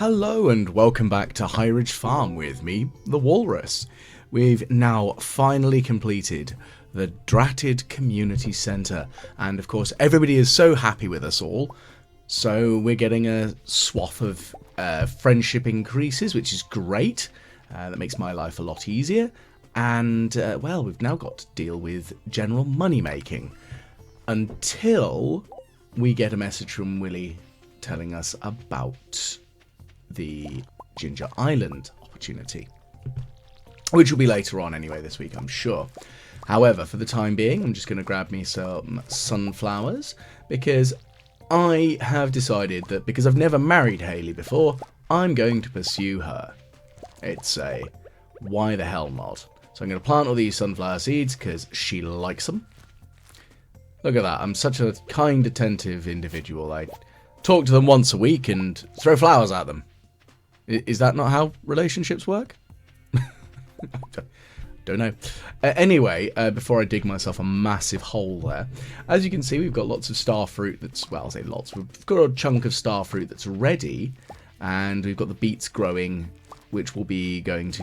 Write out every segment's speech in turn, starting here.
Hello and welcome back to High Ridge Farm with me, the Walrus. We've now finally completed the Dratted Community Centre, and of course everybody is so happy with us all, so we're getting a swath of friendship increases, which is great. That makes my life a lot easier, and well, we've now got to deal with general money making until we get a message from Willie telling us about the Ginger Island opportunity, which will be later on anyway this week, I'm sure. However, for the time being, I'm just going to grab me some sunflowers, because I have decided that because I've never married Hayley before, I'm going to pursue her. It's a why the hell not. So I'm going to plant all these sunflower seeds because she likes them. Look at that, I'm such a kind, attentive individual. I talk to them once a week and throw flowers at them. Is that not how relationships work? Don't know. Anyway, before I dig myself a massive hole there, as you can see, we've got lots of star fruit that's, well, I'll say lots. We've got a chunk of star fruit that's ready, and we've got the beets growing, which will be going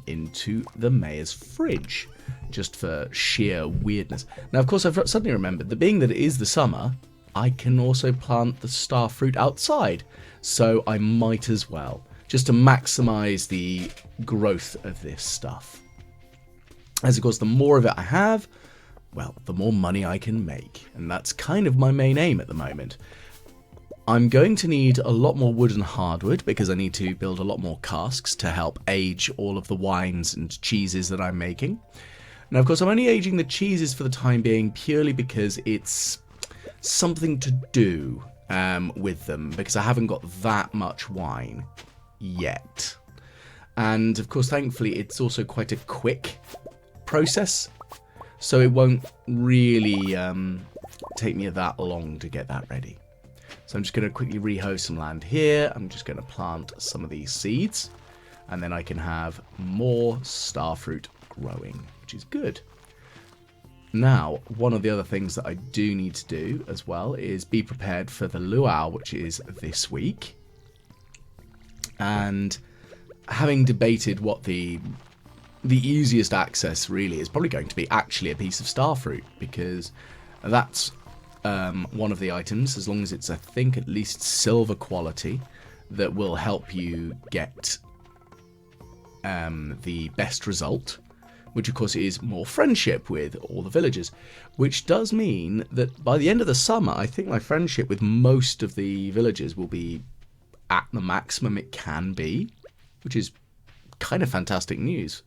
into the mayor's fridge, just for sheer weirdness. Now, of course, I've suddenly remembered that being that it is the summer, I can also plant the star fruit outside, so I might as well, just to maximise the growth of this stuff. As of course, the more of it I have, well, the more money I can make, and that's kind of my main aim at the moment. I'm going to need a lot more wood and hardwood, because I need to build a lot more casks to help age all of the wines and cheeses that I'm making. Now, of course, I'm only aging the cheeses for the time being purely because it's something to do with them, because I haven't got that much wine yet. And of course, thankfully, it's also quite a quick process, so it won't really take me that long to get that ready. So I'm just going to quickly rehoe some land here. I'm just going to plant some of these seeds, and then I can have more starfruit growing, which is good. Now, one of the other things that I do need to do as well is be prepared for the luau, which is this week. And having debated what the easiest access really is, probably going to be actually a piece of starfruit, because that's one of the items, as long as it's, I think, at least silver quality, that will help you get the best result, which of course is more friendship with all the villagers, which does mean that by the end of the summer, I think my friendship with most of the villagers will be at the maximum it can be, which is kind of fantastic news.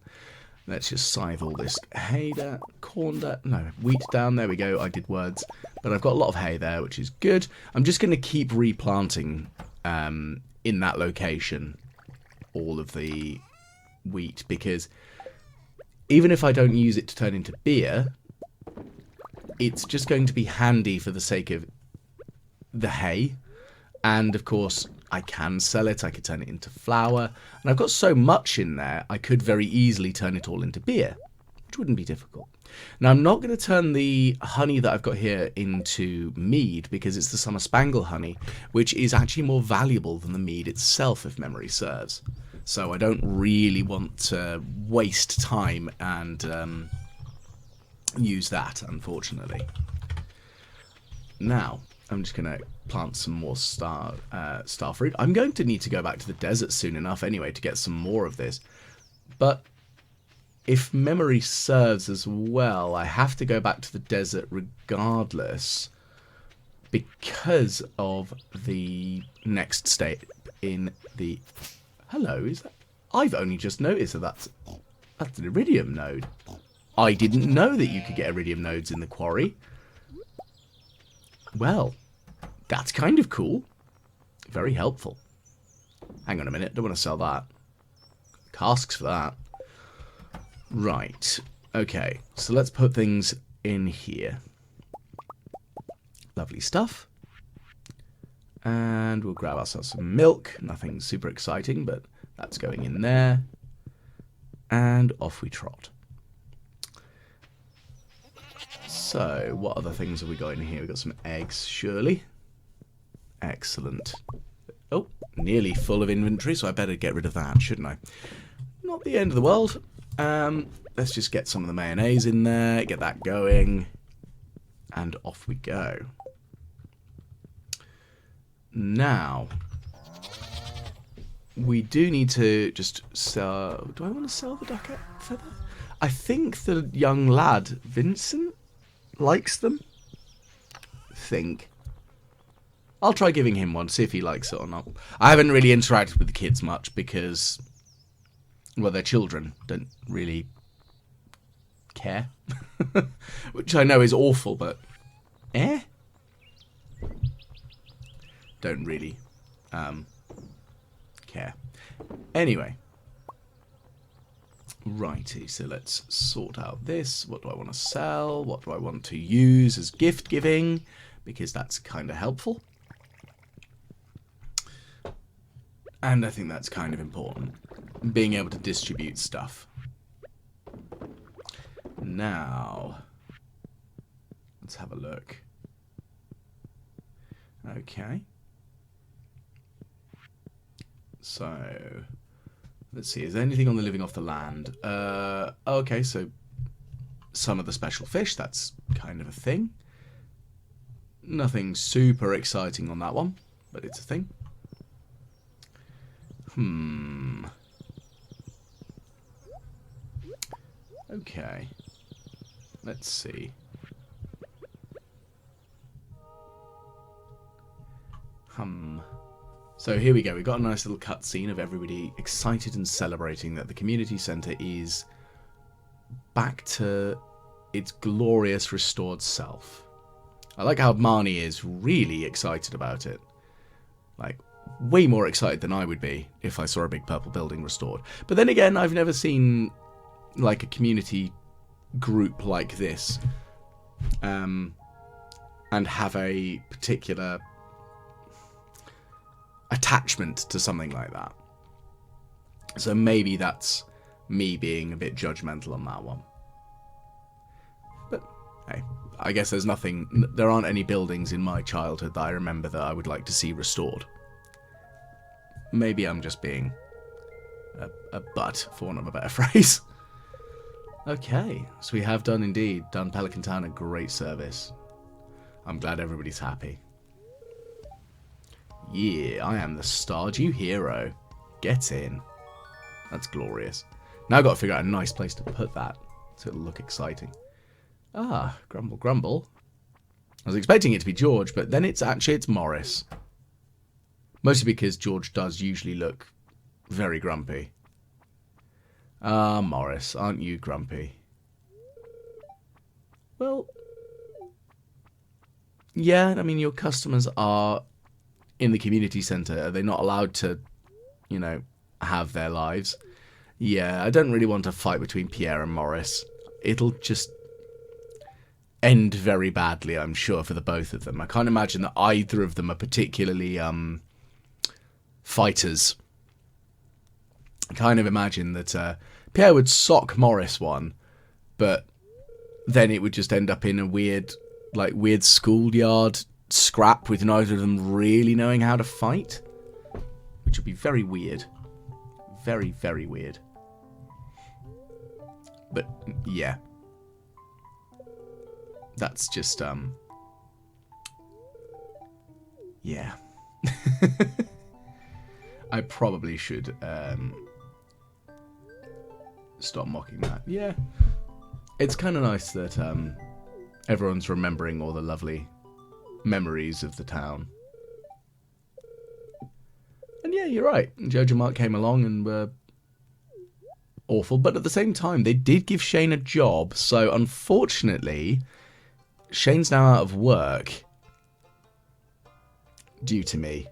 Let's just scythe all this hay down, corn down, no, wheat down, there we go, I did words. But I've got a lot of hay there, which is good. I'm just going to keep replanting in that location all of the wheat, because even if I don't use it to turn into beer, it's just going to be handy for the sake of the hay. And of course, I can sell it, I could turn it into flour, and I've got so much in there, I could very easily turn it all into beer, which wouldn't be difficult. Now, I'm not going to turn the honey that I've got here into mead, because it's the Summer Spangle honey, which is actually more valuable than the mead itself, if memory serves. So I don't really want to waste time and use that, unfortunately. Now, I'm just going to plant some more starfruit. I'm going to need to go back to the desert soon enough anyway to get some more of this. But if memory serves as well, I have to go back to the desert regardless, because of the next state in the... Hello, is that... I've only just noticed that that's an iridium node. I didn't know that you could get iridium nodes in the quarry. Well, that's kind of cool. Very helpful. Hang on a minute, don't want to sell that. Casks for that. Right, okay, so let's put things in here. Lovely stuff. And we'll grab ourselves some milk. Nothing super exciting, but that's going in there. And off we trot. So, what other things have we got in here? We've got some eggs, surely. Excellent. Oh, nearly full of inventory, so I better get rid of that, shouldn't I? Not the end of the world. Let's just get some of the mayonnaise in there, get that going, and off we go. Now, we do need to just sell... Do I want to sell the duck feather? I think the young lad, Vincent, likes them. I'll try giving him one, see if he likes it or not. I haven't really interacted with the kids much because, well, they're children, don't really care. Which I know is awful, but don't really care. Anyway. Righty, so let's sort out this. What do I want to sell? What do I want to use as gift giving? Because that's kind of helpful. And I think that's kind of important. Being able to distribute stuff. Now, let's have a look. Okay. So, let's see. Is there anything on the living off the land? Okay, so some of the special fish. That's kind of a thing. Nothing super exciting on that one, but it's a thing. Okay. Let's see. So here we go. We've got a nice little cutscene of everybody excited and celebrating that the community centre is back to its glorious restored self. I like how Marnie is really excited about it. Like, way more excited than I would be if I saw a big purple building restored. But then again, I've never seen like a community group like this and have a particular attachment to something like that. So maybe that's me being a bit judgmental on that one. But hey, I guess there aren't any buildings in my childhood that I remember that I would like to see restored. Maybe I'm just being a butt, for want of a better phrase. Okay, so we have done Pelican Town a great service. I'm glad everybody's happy. Yeah, I am the Stardew hero. Get in. That's glorious. Now I've got to figure out a nice place to put that so it'll look exciting. Ah, grumble, grumble. I was expecting it to be George, but then it's Morris. Mostly because George does usually look very grumpy. Ah, Morris, aren't you grumpy? Well, yeah, I mean, your customers are in the community centre. Are they not allowed to, you know, have their lives? Yeah, I don't really want a fight between Pierre and Morris. It'll just end very badly, I'm sure, for the both of them. I can't imagine that either of them are particularly fighters. I kind of imagine that Pierre would sock Morris one, but then it would just end up in a weird schoolyard scrap with neither of them really knowing how to fight, which would be very weird. Very, very weird. But yeah, that's just yeah. I probably should stop mocking that. Yeah, it's kind of nice that everyone's remembering all the lovely memories of the town. And yeah, you're right. Joja Mark came along and were awful, but at the same time, they did give Shane a job. So unfortunately, Shane's now out of work due to me.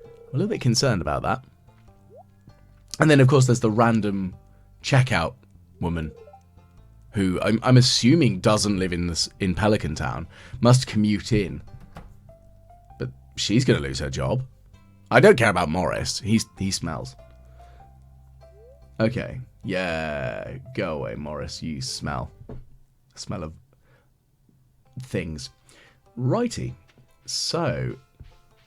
I'm a little bit concerned about that. And then, of course, there's the random checkout woman who I'm assuming doesn't live in Pelican Town, must commute in. But she's going to lose her job. I don't care about Morris. He smells. Okay. Yeah. Go away, Morris. You smell. Smell of things. Righty. So,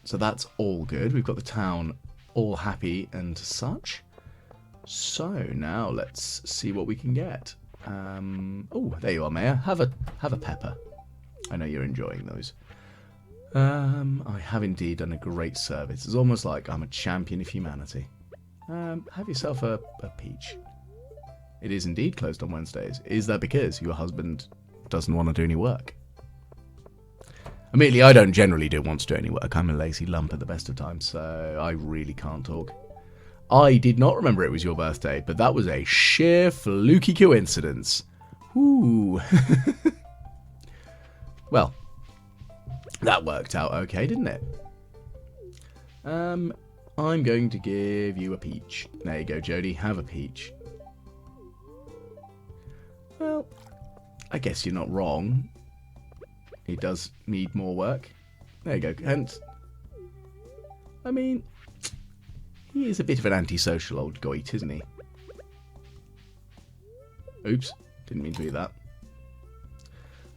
So that's all good. We've got the town all happy and such. So now let's see what we can get. Oh, there you are, Mayor. Have a pepper. I know you're enjoying those. I have indeed done a great service. It's almost like I'm a champion of humanity. Have yourself a peach. It is indeed closed on Wednesdays. Is that because your husband doesn't want to do any work? Admittedly, I don't generally want to do any work. I'm a lazy lump at the best of times, so I really can't talk. I did not remember it was your birthday, but that was a sheer fluky coincidence. Ooh. Well, that worked out okay, didn't it? I'm going to give you a peach. There you go, Jody. Have a peach. Well, I guess you're not wrong. He does need more work. There you go. And, I mean, he is a bit of an antisocial old goit, isn't he? Oops. Didn't mean to do that.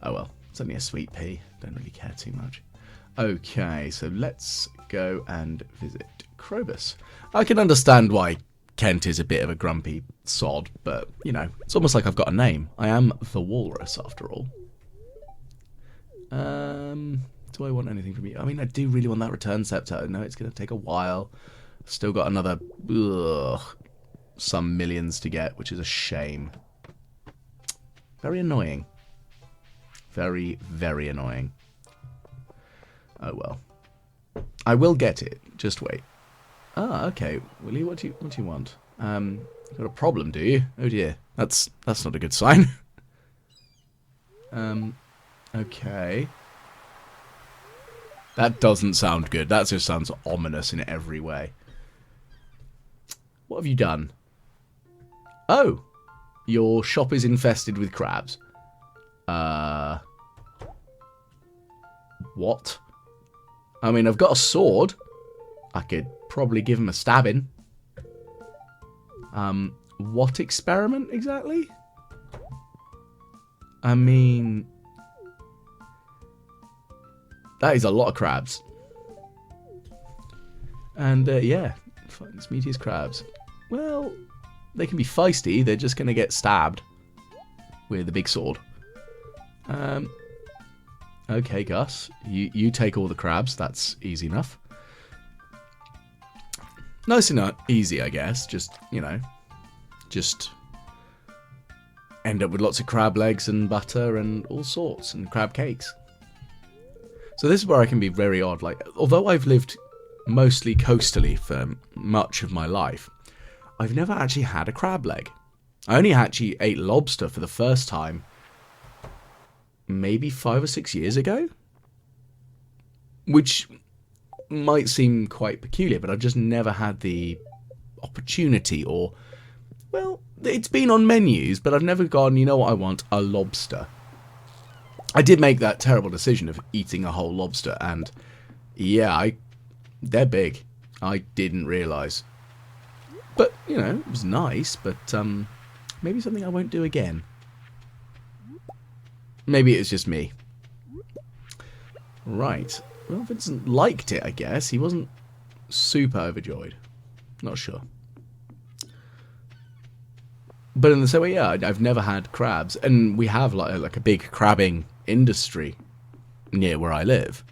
Oh well. It's only a sweet pea. Don't really care too much. Okay, so let's go and visit Krobus. I can understand why Kent is a bit of a grumpy sod, but, you know, it's almost like I've got a name. I am the Walrus, after all. Do I want anything from you? I mean, I do really want that return scepter. I know it's going to take a while. Still got another, some millions to get, which is a shame. Very annoying. Very, very annoying. Oh well. I will get it. Just wait. Ah, okay. Willie, what do you want? You've got a problem, do you? Oh dear. That's not a good sign. Okay. That doesn't sound good. That just sounds ominous in every way. What have you done? Oh! Your shop is infested with crabs. What? I mean, I've got a sword. I could probably give him a stabbing. What experiment exactly? I mean, that is a lot of crabs. And, yeah, find as meaty as crabs. Well, they can be feisty. They're just going to get stabbed with a big sword. Okay, Gus. You take all the crabs. That's easy enough. Nice and not easy, I guess. Just, you know, just end up with lots of crab legs and butter and all sorts, and crab cakes. So this is where I can be very odd. Like, although I've lived mostly coastally for much of my life, I've never actually had a crab leg. I only actually ate lobster for the first time maybe 5 or 6 years ago, which might seem quite peculiar, but I've just never had the opportunity, or, well, it's been on menus, but I've never gone, you know what I want, a lobster. I did make that terrible decision of eating a whole lobster, and yeah, they're big. I didn't realise. But, you know, it was nice, but maybe something I won't do again. Maybe it's just me. Right. Well, Vincent liked it, I guess. He wasn't super overjoyed. Not sure. But in the same way, yeah, I've never had crabs. And we have like a big crabbing industry near where I live.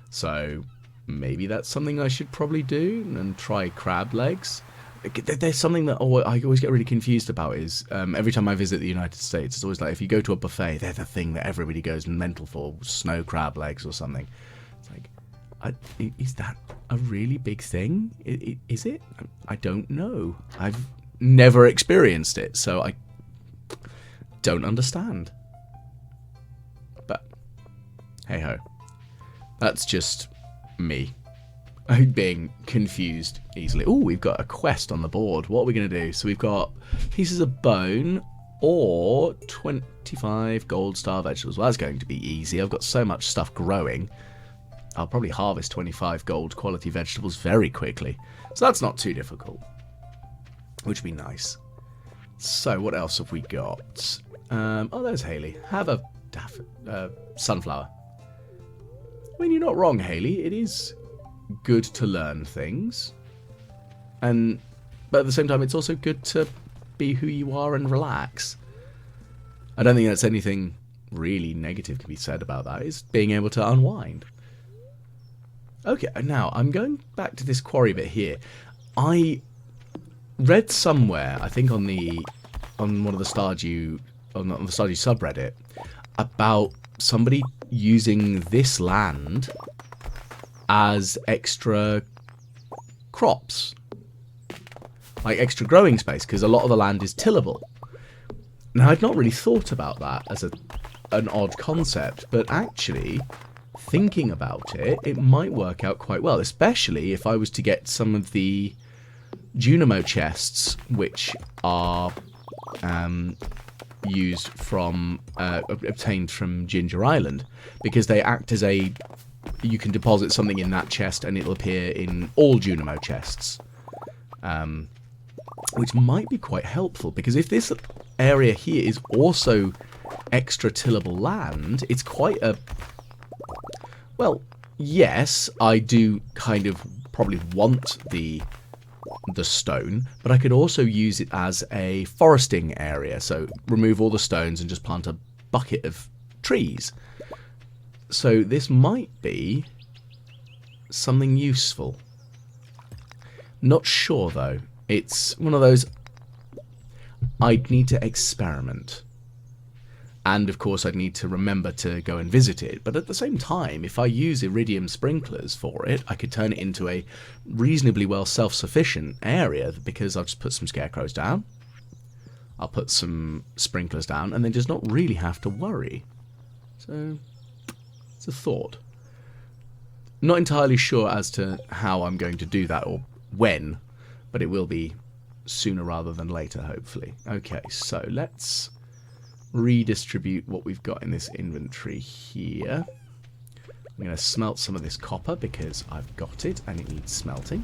So maybe that's something I should probably do and try crab legs. There's something that I always get really confused about is every time I visit the United States, it's always like if you go to a buffet, they're the thing that everybody goes mental for, snow crab legs or something. It's like, is that a really big thing? Is it? I don't know. I've never experienced it, so I don't understand. But, hey-ho. That's just me. Being confused easily. Oh, we've got a quest on the board. What are we going to do? So we've got pieces of bone or 25 gold star vegetables. Well, that's going to be easy. I've got so much stuff growing. I'll probably harvest 25 gold quality vegetables very quickly. So that's not too difficult, which would be nice. So what else have we got? Oh, there's Haley. Have a sunflower. I mean, you're not wrong, Haley. It is good to learn things, but at the same time, it's also good to be who you are and relax. I don't think that's anything really negative can be said about that. It's being able to unwind. Okay, now I'm going back to this quarry bit here. I read somewhere, I think on one of the Stardew, on the Stardew subreddit, about somebody using this land as extra crops, like extra growing space, because a lot of the land is tillable. Now, I'd not really thought about that as an odd concept, but actually, thinking about it, it might work out quite well, especially if I was to get some of the Junimo chests, which are used from, obtained from Ginger Island, because they act as you can deposit something in that chest and it'll appear in all Junimo chests. Which might be quite helpful, because if this area here is also extra tillable land, it's quite a... Well, yes, I do kind of probably want the stone, but I could also use it as a foresting area, so remove all the stones and just plant a bucket of trees. So this might be something useful. Not sure, though. It's one of those, I'd need to experiment. And, of course, I'd need to remember to go and visit it. But at the same time, if I use iridium sprinklers for it, I could turn it into a reasonably well self-sufficient area, because I'll just put some scarecrows down. I'll put some sprinklers down, and then just not really have to worry. So, it's a thought. Not entirely sure as to how I'm going to do that, or when, but it will be sooner rather than later, hopefully. Okay, so let's redistribute what we've got in this inventory here. I'm going to smelt some of this copper because I've got it and it needs smelting.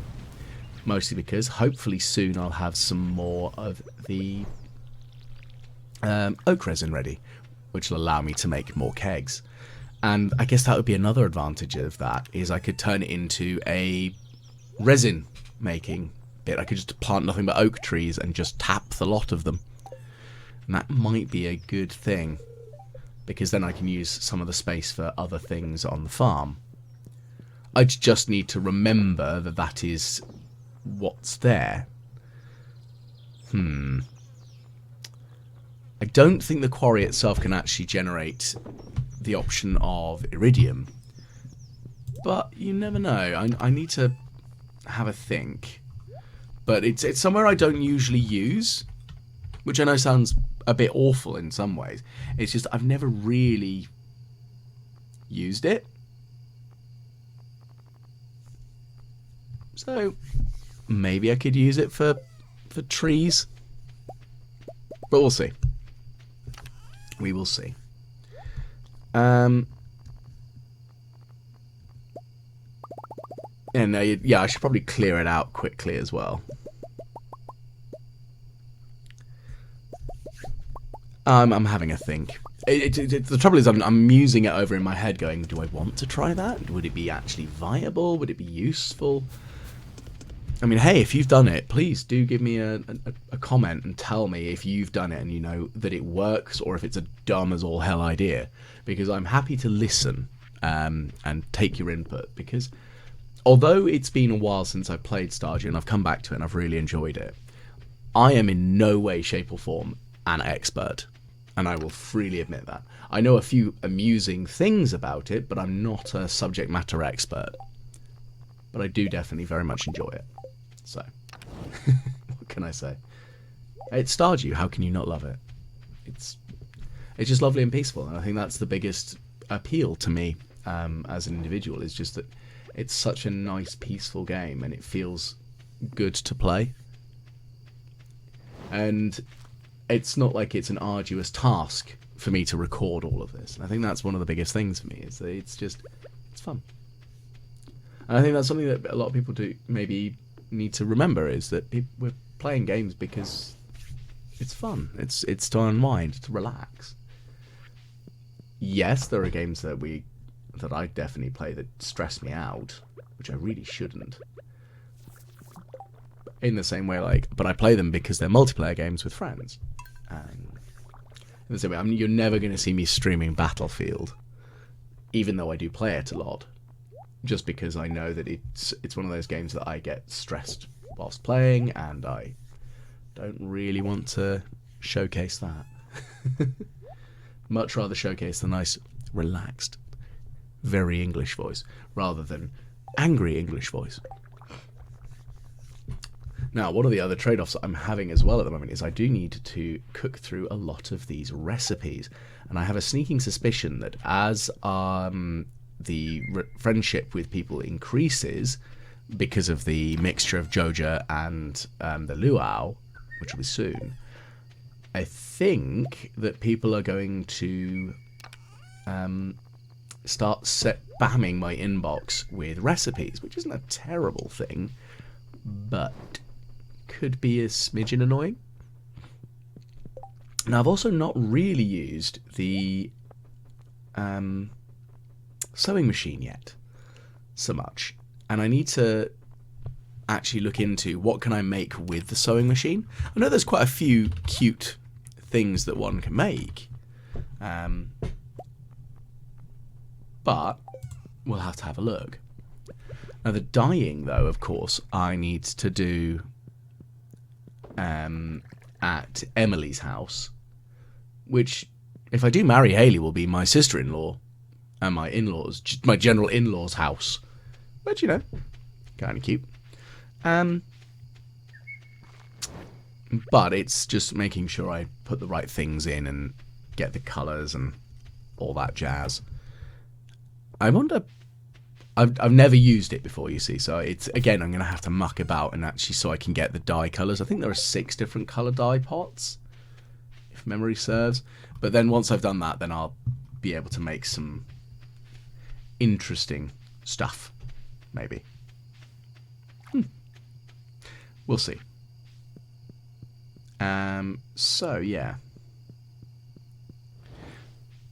Mostly because hopefully soon I'll have some more of the oak resin ready, which will allow me to make more kegs. And I guess that would be another advantage of that, is I could turn it into a resin making bit. I could just plant nothing but oak trees and just tap the lot of them. And that might be a good thing, because then I can use some of the space for other things on the farm. I just need to remember that that is what's there. I don't think the quarry itself can actually generate the option of iridium, but you never know. I need to have a think. But it's somewhere I don't usually use, which I know sounds a bit awful in some ways. It's just I've never really used it. So maybe I could use it for trees. But we'll see. We will see. And yeah, I should probably clear it out quickly as well. I'm having a think. The trouble is I'm musing it over in my head going, do I want to try that? Would it be actually viable? Would it be useful? I mean, hey, if you've done it, please do give me a comment and tell me if you've done it and you know that it works, or if it's a dumb as all hell idea. Because I'm happy to listen and take your input. Because although it's been a while since I played Stardew and I've come back to it and I've really enjoyed it, I am in no way, shape or form an expert. And I will freely admit that. I know a few amusing things about it, but I'm not a subject matter expert. But I do definitely very much enjoy it. So, what can I say? It's Stardew, how can you not love it? It's just lovely and peaceful, and I think that's the biggest appeal to me as an individual, is just that it's such a nice, peaceful game, and it feels good to play. And it's not like it's an arduous task for me to record all of this. And I think that's one of the biggest things for me, is that it's fun. And I think that's something that a lot of people do maybe need to remember, is that we're playing games because it's fun. It's to unwind, to relax. Yes, there are games that we that I definitely play that stress me out, which I really shouldn't. In the same way, like, but I play them because they're multiplayer games with friends. And in the same way, I mean, you're never going to see me streaming Battlefield, even though I do play it a lot, just because I know that it's one of those games that I get stressed whilst playing, and I don't really want to showcase that. Much rather showcase the nice, relaxed, very English voice, rather than angry English voice. Now, one of the other trade-offs I'm having as well at the moment is I do need to cook through a lot of these recipes. And I have a sneaking suspicion that as the friendship with people increases, because of the mixture of Joja and the luau, which will be soon, I think that people are going to start spamming my inbox with recipes, which isn't a terrible thing, but could be a smidgen annoying. Now, I've also not really used the sewing machine yet so much, and I need to actually look into what can I make with the sewing machine. I know there's quite a few cute things that one can make, but we'll have to have a look. Now, the dyeing, though, of course, I need to do at Emily's house, which, if I do marry Hayley, will be my sister-in-law and my in-laws, my general in-laws' house, which, you know, kind of cute. But it's just making sure I put the right things in and get the colours and all that jazz. I wonder, I've never used it before, you see, so it's, again, I'm going to have to muck about and actually, so I can get the dye colours. I think there are 6 different colour dye pots, if memory serves. But then once I've done that, then I'll be able to make some interesting stuff, maybe. We'll see. So, yeah.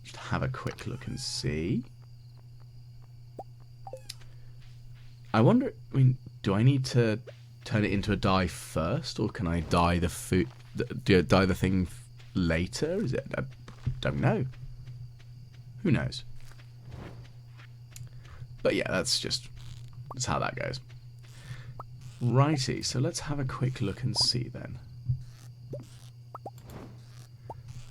Just have a quick look and see. I wonder, I mean, do I need to turn it into a dye first, or can I dye the food, dye the thing later? Is it? I don't know. Who knows? But yeah, that's how that goes. Righty, so let's have a quick look and see then.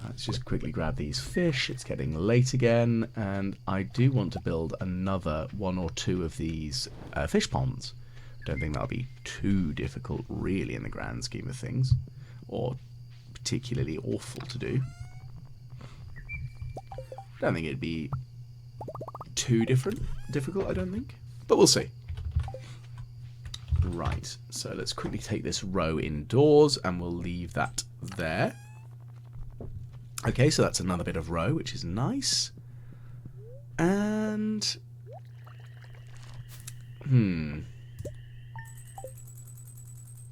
Let's just quickly grab these fish. It's getting late again, and I do want to build another 1 or 2 of these fish ponds. Don't think that'll be too difficult, really, in the grand scheme of things, or particularly awful to do. Don't think it'd be too difficult, I don't think, but we'll see. Right, so let's quickly take this row indoors, and we'll leave that there. Okay, so that's another bit of row, which is nice. And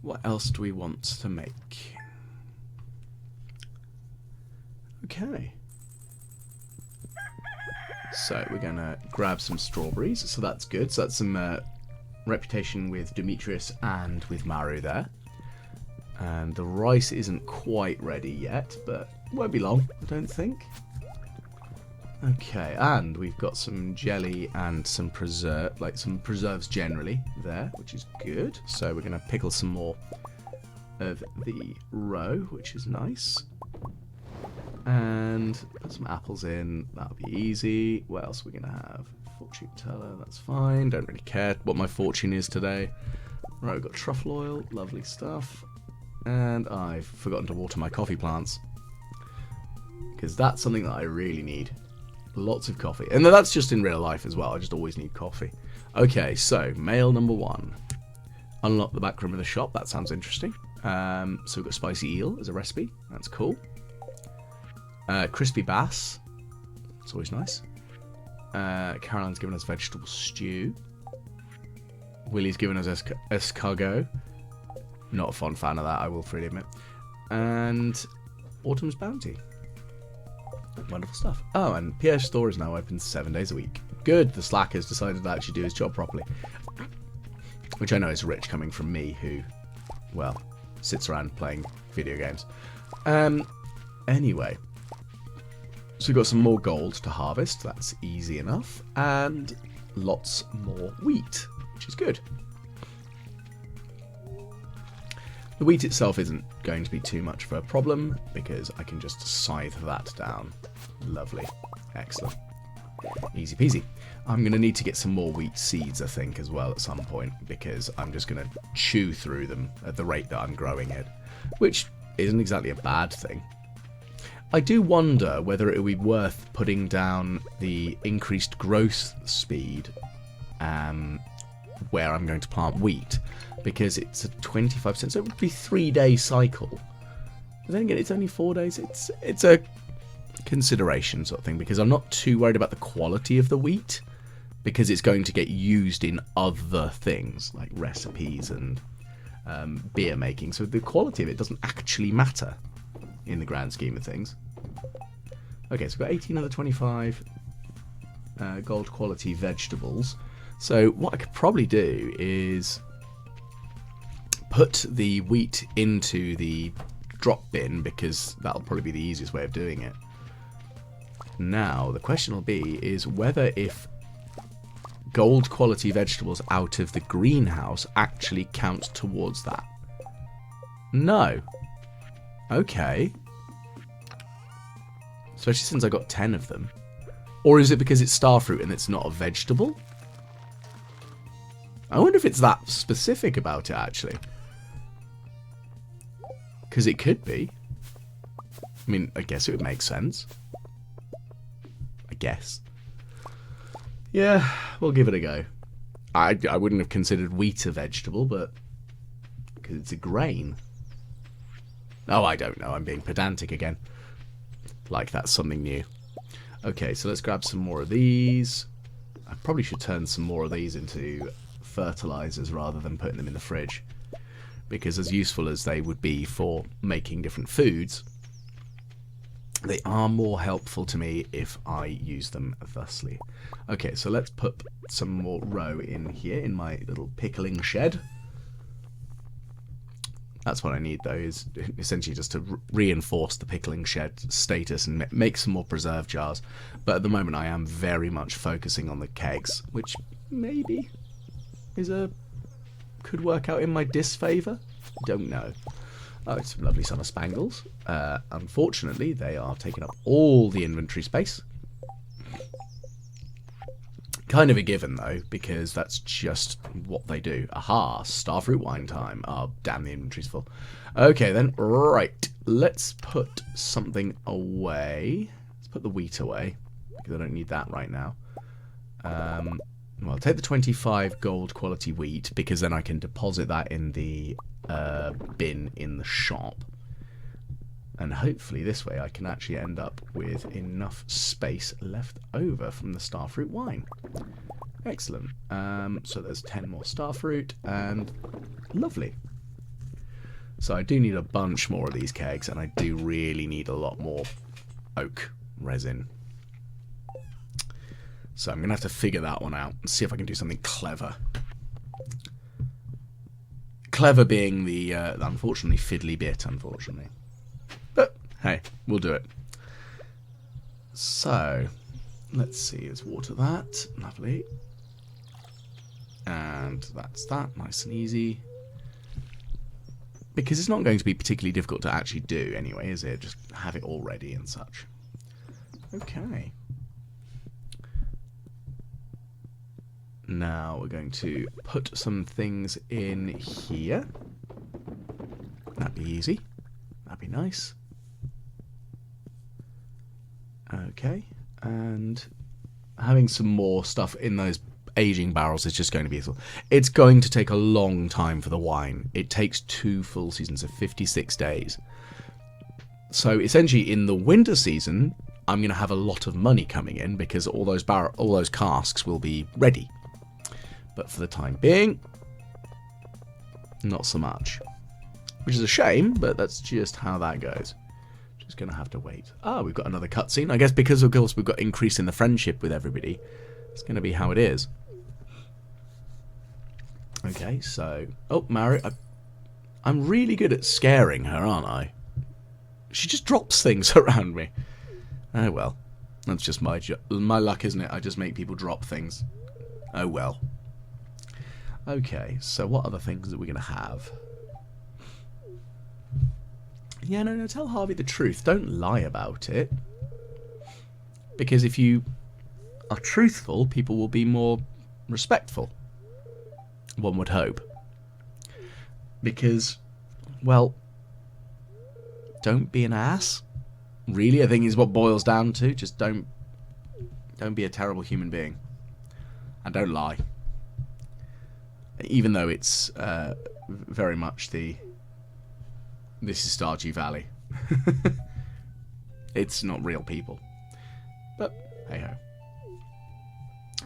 what else do we want to make? Okay. So we're going to grab some strawberries, so that's good. So that's some reputation with Demetrius and with Maru there. And the rice isn't quite ready yet, but won't be long, I don't think. Okay, and we've got some jelly and some preserves generally there, which is good. So we're going to pickle some more of the roe, which is nice. And put some apples in, that'll be easy. What else are we going to have? Fortune teller, that's fine. Don't really care what my fortune is today. Right, we've got truffle oil, lovely stuff. And I've forgotten to water my coffee plants, because that's something that I really need. Lots of coffee. And that's just in real life as well. I just always need coffee. Okay, so mail number 1. Unlock the back room of the shop. That sounds interesting. So we've got spicy eel as a recipe. That's cool. Crispy bass. It's always nice. Caroline's given us vegetable stew. Willie's given us escargot. Not a fond fan of that, I will freely admit. And Autumn's Bounty. Wonderful stuff. Oh, and Pierre's store is now open 7 days a week. Good, the slack has decided to actually do his job properly. Which I know is rich coming from me who, well, sits around playing video games. Anyway. So we've got some more gold to harvest. That's easy enough. And lots more wheat, which is good. The wheat itself isn't going to be too much of a problem because I can just scythe that down. Lovely. Excellent. Easy peasy. I'm going to need to get some more wheat seeds, I think, as well at some point, because I'm just going to chew through them at the rate that I'm growing it, which isn't exactly a bad thing. I do wonder whether it would be worth putting down the increased growth speed where I'm going to plant wheat, because it's a 25%, so it would be 3-day cycle. But then again, it's only 4 days. It's a consideration sort of thing, because I'm not too worried about the quality of the wheat, because it's going to get used in other things like recipes and beer making, so the quality of it doesn't actually matter in the grand scheme of things. Okay, so we've got 18 of the 25 gold quality vegetables. So what I could probably do is put the wheat into the drop bin, because that'll probably be the easiest way of doing it. Now, the question will be is whether if gold quality vegetables out of the greenhouse actually count towards that. No. Okay. Especially since I got 10 of them. Or is it because it's starfruit and it's not a vegetable? I wonder if it's that specific about it, actually. Because it could be. I mean, I guess it would make sense. I guess. Yeah, we'll give it a go. I wouldn't have considered wheat a vegetable, but... because it's a grain. Oh, I don't know. I'm being pedantic again. Like that's something new. Okay, so let's grab some more of these. I probably should turn some more of these into fertilizers rather than putting them in the fridge, because as useful as they would be for making different foods, they are more helpful to me if I use them thusly. Okay, so let's put some more row in here in my little pickling shed. That's what I need, though, is essentially just to reinforce the pickling shed status and make some more preserve jars. But at the moment, I am very much focusing on the kegs, which maybe could work out in my disfavour. Don't know. Oh, it's some lovely summer spangles. Unfortunately, they are taking up all the inventory space. Kind of a given, though, because that's just what they do. Aha, starfruit wine time. Oh, damn, the inventory's full. Okay, then, right. Let's put something away. Let's put the wheat away, because I don't need that right now. Well, take the 25 gold quality wheat, because then I can deposit that in the bin in the shop. And hopefully this way I can actually end up with enough space left over from the starfruit wine. Excellent. So there's 10 more starfruit, and lovely. So I do need a bunch more of these kegs, and I do really need a lot more oak resin. So I'm going to have to figure that one out and see if I can do something clever. Clever being the unfortunately fiddly bit, unfortunately. But, hey, we'll do it. So, let's see, let's water that. Lovely. And that's that, nice and easy. Because it's not going to be particularly difficult to actually do anyway, is it? Just have it all ready and such. Okay. Now we're going to put some things in here. That'd be easy. That'd be nice. Okay, and having some more stuff in those aging barrels is just going to be useful. It's going to take a long time for the wine. It takes 2 full seasons of 56 days. So essentially in the winter season, I'm going to have a lot of money coming in because all those casks will be ready. But for the time being, not so much. Which is a shame, but that's just how that goes. Just going to have to wait. Ah, we've got another cutscene. I guess because, of course, we've got increase in the friendship with everybody. It's going to be how it is. Okay, so... Oh, Mario, I'm really good at scaring her, aren't I? She just drops things around me. Oh, well. That's just my luck, isn't it? I just make people drop things. Oh, well. Okay, so what other things are we going to have? Yeah, no, tell Harvey the truth. Don't lie about it. Because if you are truthful, people will be more respectful. One would hope. Because, well, don't be an ass. Really, I think is what boils down to. Just don't be a terrible human being. And don't lie. Even though it's very much this is Stardew Valley. It's not real people. But, hey-ho.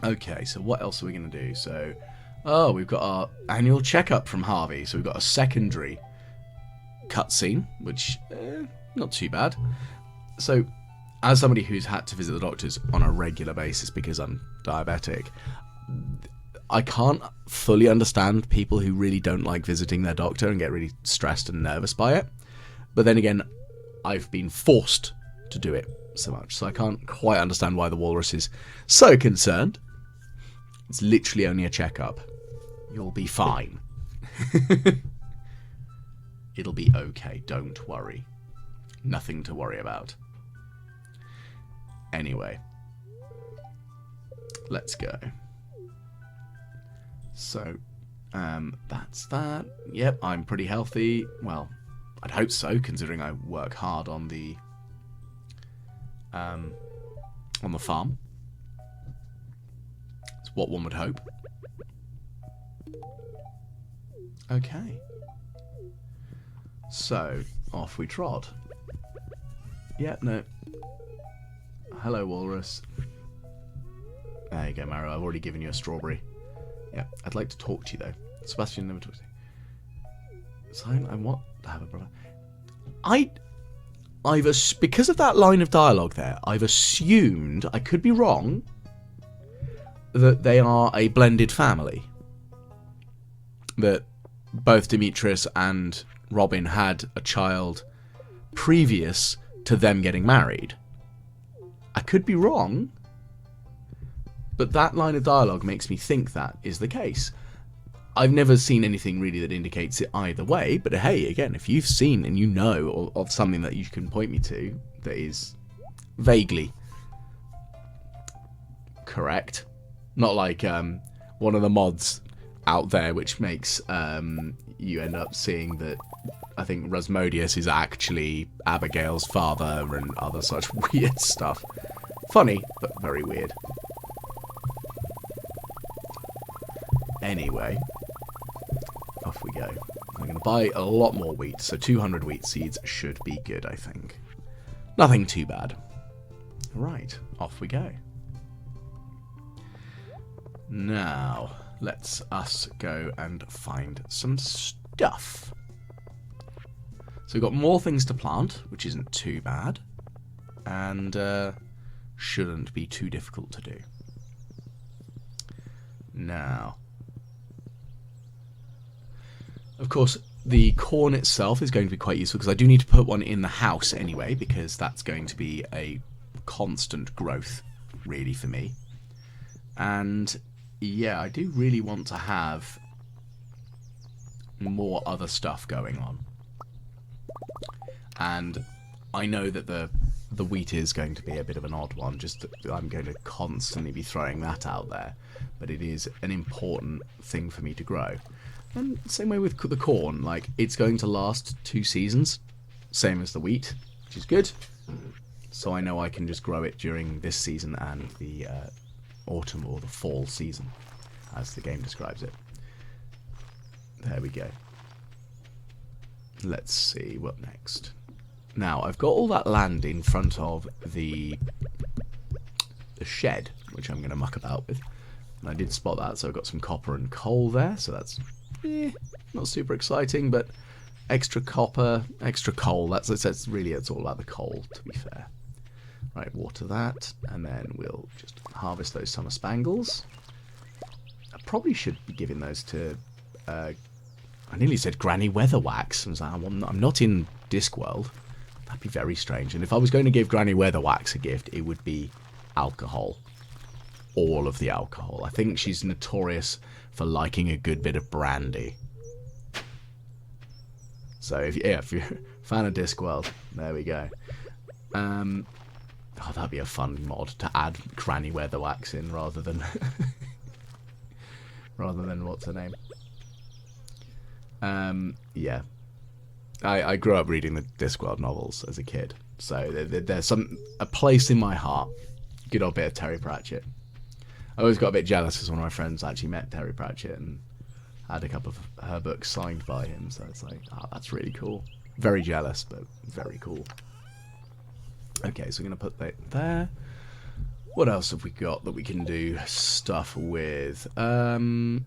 Okay, so what else are we going to do? So, oh, we've got our annual checkup from Harvey. So we've got a secondary cutscene, which, not too bad. So, as somebody who's had to visit the doctors on a regular basis because I'm diabetic, I can't fully understand people who really don't like visiting their doctor and get really stressed and nervous by it. But then again, I've been forced to do it so much, so I can't quite understand why the walrus is so concerned. It's literally only a checkup. You'll be fine. It'll be okay, don't worry. Nothing to worry about. Anyway, let's go. So, that's that. Yep, I'm pretty healthy. Well, I'd hope so, considering I work hard on the farm. It's what one would hope. Okay. So, off we trod. Yep, no. Hello, walrus. There you go, Mario. I've already given you a strawberry. Yeah, I'd like to talk to you, though. Sebastian never talks to you. So I want to have a brother. Because of that line of dialogue there, I've assumed, I could be wrong, that they are a blended family. That both Demetrius and Robin had a child previous to them getting married. I could be wrong, but that line of dialogue makes me think that is the case. I've never seen anything really that indicates it either way, but hey, again, if you've seen and you know of something that you can point me to that is vaguely correct, not like one of the mods out there which makes you end up seeing that I think Rasmodius is actually Abigail's father and other such weird stuff. Funny, but very weird. Anyway, off we go. I'm going to buy a lot more wheat, so 200 wheat seeds should be good, I think. Nothing too bad. Right, off we go. Now, let's us go and find some stuff. So we've got more things to plant, which isn't too bad, and shouldn't be too difficult to do. Now, of course, the corn itself is going to be quite useful because I do need to put one in the house anyway, because that's going to be a constant growth, really, for me. And yeah, I do really want to have more other stuff going on. And I know that the wheat is going to be a bit of an odd one, just that I'm going to constantly be throwing that out there. But it is an important thing for me to grow. And same way with the corn, like, it's going to last 2 seasons, same as the wheat, which is good. So I know I can just grow it during this season and the autumn or the fall season, as the game describes it. There we go. Let's see, what next? Now, I've got all that land in front of the shed, which I'm going to muck about with. And I did spot that, so I've got some copper and coal there, so that's not super exciting, but extra copper, extra coal, it's all about the coal, to be fair. Right, water that, and then we'll just harvest those summer spangles. I probably should be giving those to... I nearly said Granny Weatherwax. I was like, I'm not in Discworld. That'd be very strange. And if I was going to give Granny Weatherwax a gift, it would be alcohol. All of the alcohol. I think she's notorious for liking a good bit of brandy. So, if you're a fan of Discworld, there we go. Oh, that'd be a fun mod to add Granny Weatherwax in rather than rather than what's her name. Yeah, I grew up reading the Discworld novels as a kid, so there's a place in my heart. Good old bit of Terry Pratchett. I always got a bit jealous because one of my friends actually met Terry Pratchett and had a couple of her books signed by him. So it's like, oh, that's really cool. Very jealous, but very cool. Okay, so we're going to put that there. What else have we got that we can do stuff with? No,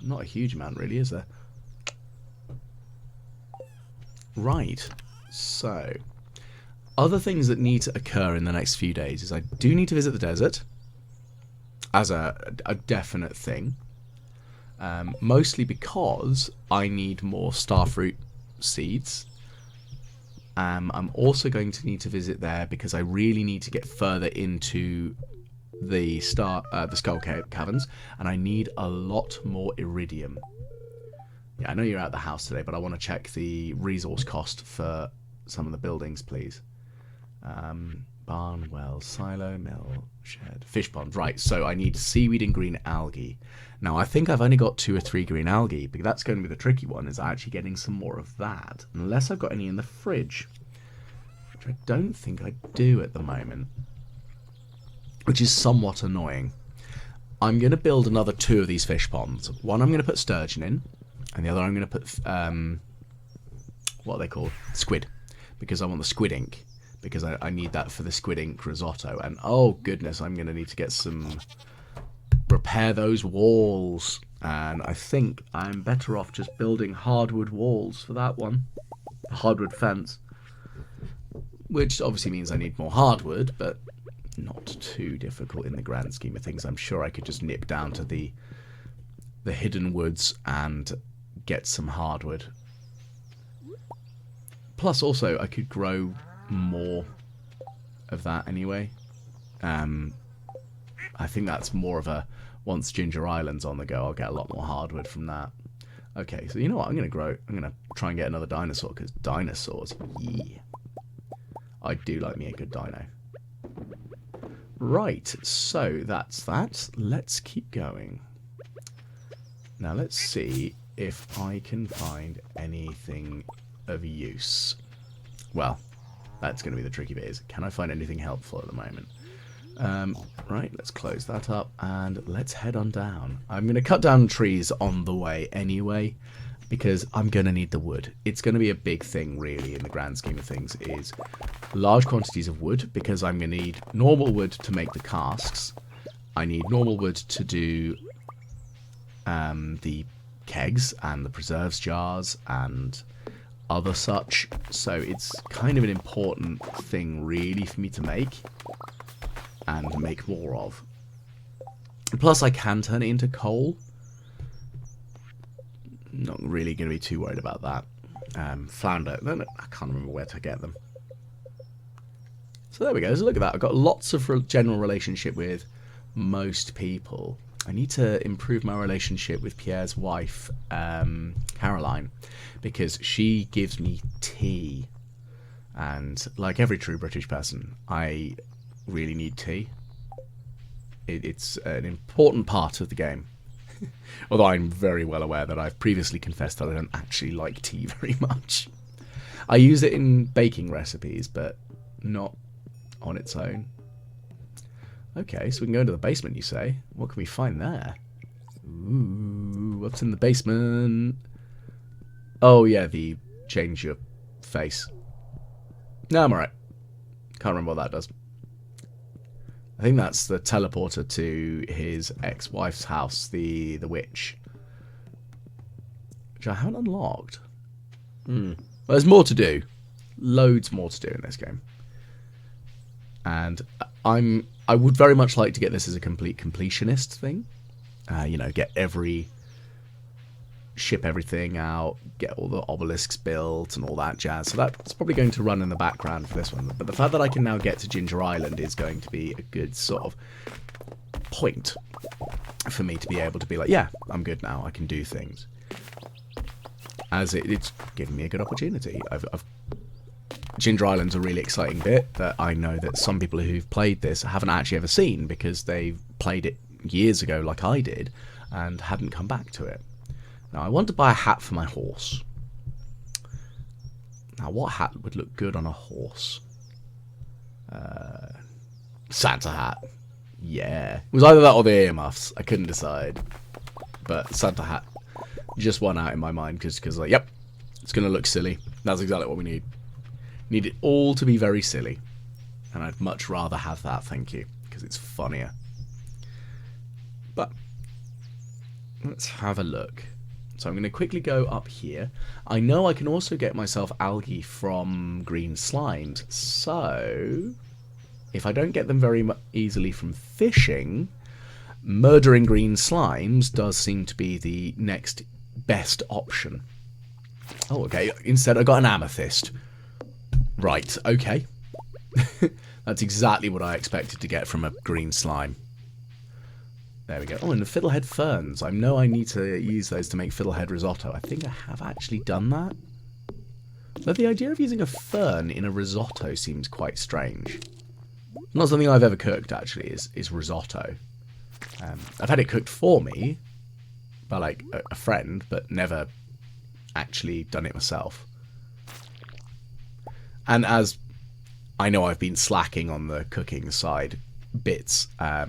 not a huge amount really, is there? Right, so other things that need to occur in the next few days is I do need to visit the desert as a definite thing. Mostly because I need more starfruit seeds. I'm also going to need to visit there because I really need to get further into the Skull Caverns, and I need a lot more iridium. Yeah, I know you're out of the house today, but I want to check the resource cost for some of the buildings, please. Barn, well, silo, mill, shed, fish pond. Right, so I need seaweed and green algae. Now, I think I've only got 2 or 3 green algae, but that's going to be the tricky one, is actually getting some more of that. Unless I've got any in the fridge, which I don't think I do at the moment, which is somewhat annoying. I'm going to build another 2 of these fish ponds. One I'm going to put sturgeon in, and the other I'm going to put, what are they called? Squid, because I want the squid ink. Because I need that for the squid ink risotto. And oh goodness, I'm going to need to get some... repair those walls. And I think I'm better off just building hardwood walls for that one. Hardwood fence. Which obviously means I need more hardwood, but not too difficult in the grand scheme of things. I'm sure I could just nip down to the hidden woods and get some hardwood. Plus also I could grow more of that anyway. I think that's more of a once Ginger Island's on the go, I'll get a lot more hardwood from that. Okay, so you know what? I'm gonna try and get another dinosaur, because dinosaurs, yeah. I do like me a good dino. Right, so that's that. Let's keep going. Now let's see if I can find anything of use. Well, that's going to be the tricky bit, is can I find anything helpful at the moment? Right, let's close that up and let's head on down. I'm going to cut down trees on the way anyway, because I'm going to need the wood. It's going to be a big thing really in the grand scheme of things, is large quantities of wood, because I'm going to need normal wood to make the casks. I need normal wood to do the kegs and the preserves jars and other such, so it's kind of an important thing really for me to make and make more of. Plus I can turn it into coal. Not really going to be too worried about that. Flounder, I can't remember where to get them. So there we go, so look at that, I've got lots of general relationship with most people. I need to improve my relationship with Pierre's wife, Caroline, because she gives me tea. And like every true British person, I really need tea. It's an important part of the game. Although I'm very well aware that I've previously confessed that I don't actually like tea very much. I use it in baking recipes, but not on its own. Okay, so we can go into the basement, you say? What can we find there? Ooh, what's in the basement? Oh, yeah, the change your face. No, I'm alright. Can't remember what that does. I think that's the teleporter to his ex-wife's house, the witch. Which I haven't unlocked. Well, there's more to do. Loads more to do in this game. And I would very much like to get this as a complete completionist thing. You know, ship everything out, get all the obelisks built and all that jazz. So that's probably going to run in the background for this one. But the fact that I can now get to Ginger Island is going to be a good sort of point for me to be able to be like, yeah, I'm good now. I can do things. As it's giving me a good opportunity. Ginger Island's a really exciting bit that I know that some people who've played this haven't actually ever seen because they've played it years ago like I did and hadn't come back to it. Now I want to buy a hat for my horse. Now what hat would look good on a horse? Santa hat. Yeah. It was either that or the earmuffs. I couldn't decide. But Santa hat just won out in my mind because like, yep, it's going to look silly. That's exactly what we need. Need it all to be very silly. And I'd much rather have that, thank you, because it's funnier. But let's have a look. So I'm going to quickly go up here. I know I can also get myself algae from green slimes. So if I don't get them very easily from fishing, murdering green slimes does seem to be the next best option. Oh, okay. Instead I got an amethyst. Right, okay. That's exactly what I expected to get from a green slime. There we go. Oh, and the fiddlehead ferns. I know I need to use those to make fiddlehead risotto. I think I have actually done that. But the idea of using a fern in a risotto seems quite strange. Not something I've ever cooked, actually, is risotto. I've had it cooked for me by, like, a friend, but never actually done it myself. And as I know I've been slacking on the cooking side bits for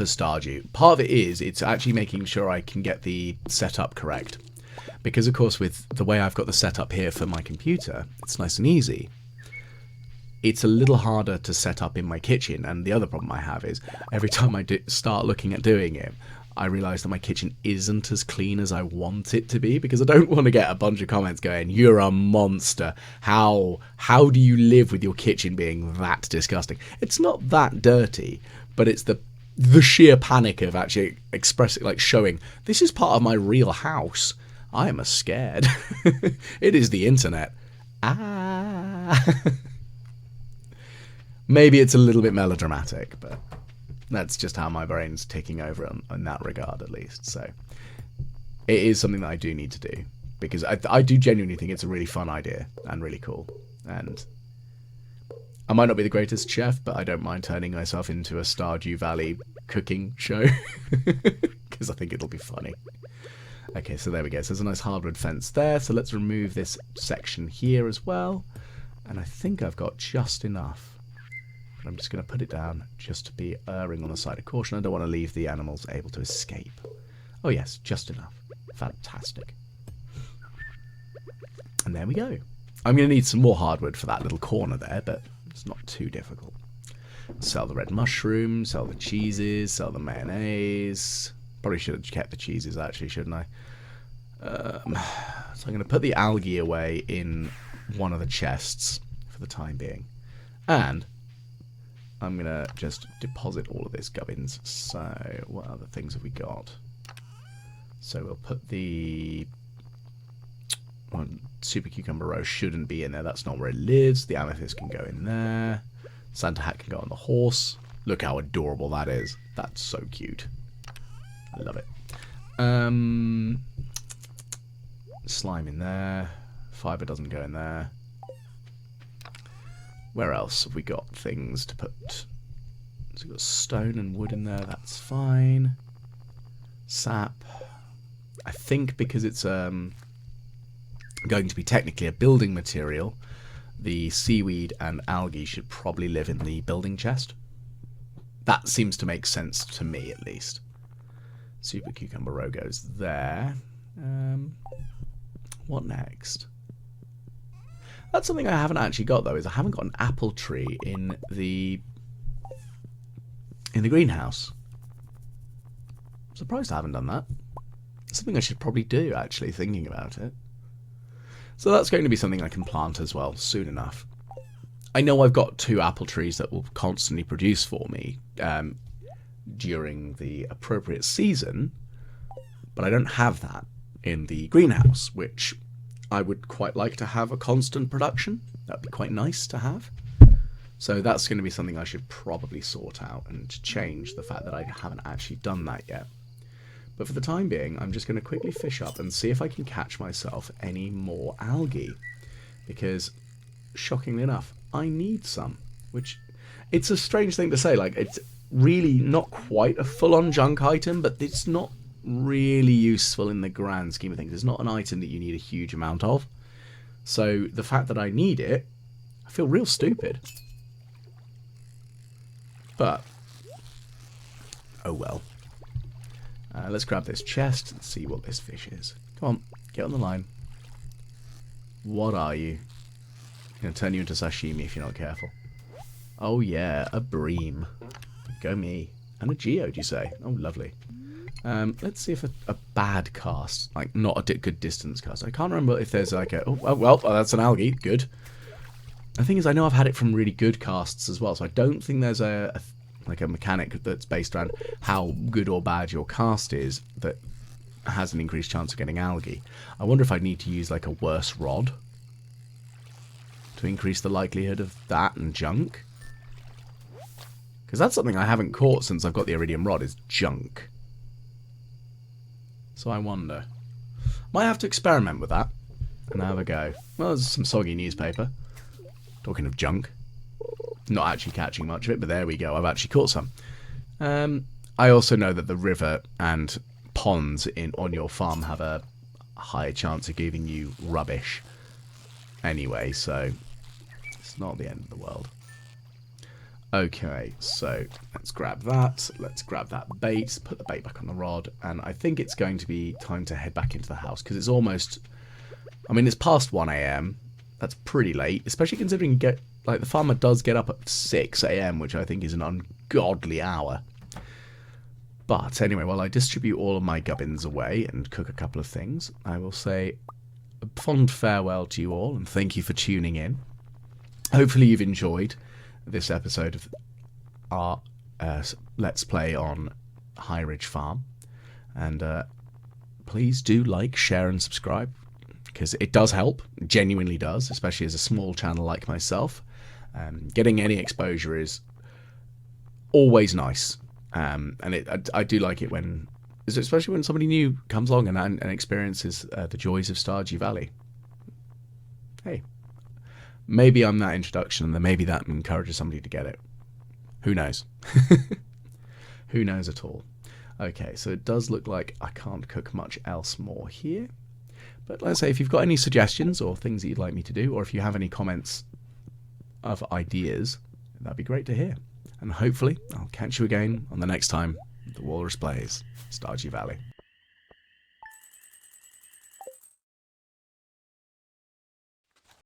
Stardew, part of it is it's actually making sure I can get the setup correct. Because, of course, with the way I've got the setup here for my computer, it's nice and easy. It's a little harder to set up in my kitchen, and the other problem I have is every time I start looking at doing it, I realise that my kitchen isn't as clean as I want it to be, because I don't want to get a bunch of comments going, "You're a monster. How do you live with your kitchen being that disgusting?" It's not that dirty, but it's the sheer panic of actually expressing, like showing, this is part of my real house. I am scared. It is the internet. Maybe it's a little bit melodramatic, but that's just how my brain's ticking over in that regard, at least. So it is something that I do need to do, because I do genuinely think it's a really fun idea and really cool. And I might not be the greatest chef, but I don't mind turning myself into a Stardew Valley cooking show, because I think it'll be funny. Okay, so there we go. So there's a nice hardwood fence there. So let's remove this section here as well. And I think I've got just enough. I'm just going to put it down just to be erring on the side of caution. I don't want to leave the animals able to escape. Oh yes, just enough. Fantastic. And there we go. I'm going to need some more hardwood for that little corner there, but it's not too difficult. Sell the red mushrooms, sell the cheeses, sell the mayonnaise. Probably should have kept the cheeses actually, shouldn't I? So I'm going to put the algae away in one of the chests for the time being. And I'm going to just deposit all of this gubbins. So what other things have we got? So we'll put the super cucumber row shouldn't be in there. That's not where it lives. The amethyst can go in there. Santa hat can go on the horse. Look how adorable that is. That's so cute. I love it. Slime in there. Fibre doesn't go in there. Where else have we got things to put? So we've got stone and wood in there. That's fine. Sap. I think because it's going to be technically a building material, the seaweed and algae should probably live in the building chest. That seems to make sense to me, at least. Super cucumber row goes there. What next? That's something I haven't actually got, though, is I haven't got an apple tree in the greenhouse. I'm surprised I haven't done that. It's something I should probably do, actually, thinking about it. So that's going to be something I can plant as well, soon enough. I know I've got 2 apple trees that will constantly produce for me during the appropriate season, but I don't have that in the greenhouse, which I would quite like to have a constant production. That'd be quite nice to have. So that's going to be something I should probably sort out and change the fact that I haven't actually done that yet. But for the time being, I'm just going to quickly fish up and see if I can catch myself any more algae. Because, shockingly enough, I need some. Which, it's a strange thing to say. Like, it's really not quite a full-on junk item, but it's not really useful in the grand scheme of things. It's not an item that you need a huge amount of. So, the fact that I need it, I feel real stupid. But, oh well. Let's grab this chest and see what this fish is. Come on, get on the line. What are you? I'm going to turn you into sashimi if you're not careful. Oh yeah, a bream. Go me. And a geode, you say? Oh, lovely. Let's see if a bad cast, like not a good distance cast. I can't remember if there's like a... Oh, well, that's an algae. Good. The thing is, I know I've had it from really good casts as well, so I don't think there's a mechanic that's based around how good or bad your cast is that has an increased chance of getting algae. I wonder if I need to use like a worse rod to increase the likelihood of that and junk. Because that's something I haven't caught since I've got the iridium rod, is junk. So I wonder. Might have to experiment with that and have a go. Well, there's some soggy newspaper. Talking of junk. Not actually catching much of it, but there we go. I've actually caught some. I also know that the river and ponds on your farm have a higher chance of giving you rubbish anyway, so it's not the end of the world. Okay, so let's grab that. Let's grab that bait, put the bait back on the rod, and I think it's going to be time to head back into the house because it's almost... I mean, it's past 1 AM. That's pretty late, especially considering you get... Like, the farmer does get up at 6 AM, which I think is an ungodly hour. But anyway, while I distribute all of my gubbins away and cook a couple of things, I will say a fond farewell to you all, and thank you for tuning in. Hopefully you've enjoyed this episode of our Let's Play on High Ridge Farm. And please do like, share, and subscribe, because it does help, it genuinely does, especially as a small channel like myself. Getting any exposure is always nice, and I do like it when, especially when somebody new comes along and experiences the joys of Stardew Valley. Hey, maybe I'm that introduction, and then maybe that encourages somebody to get it. Who knows? Who knows at all? Okay, so it does look like I can't cook much else more here. But let's say if you've got any suggestions or things that you'd like me to do, or if you have any comments of ideas, that'd be great to hear. And hopefully I'll catch you again on the next time the Walrus plays Stardew Valley.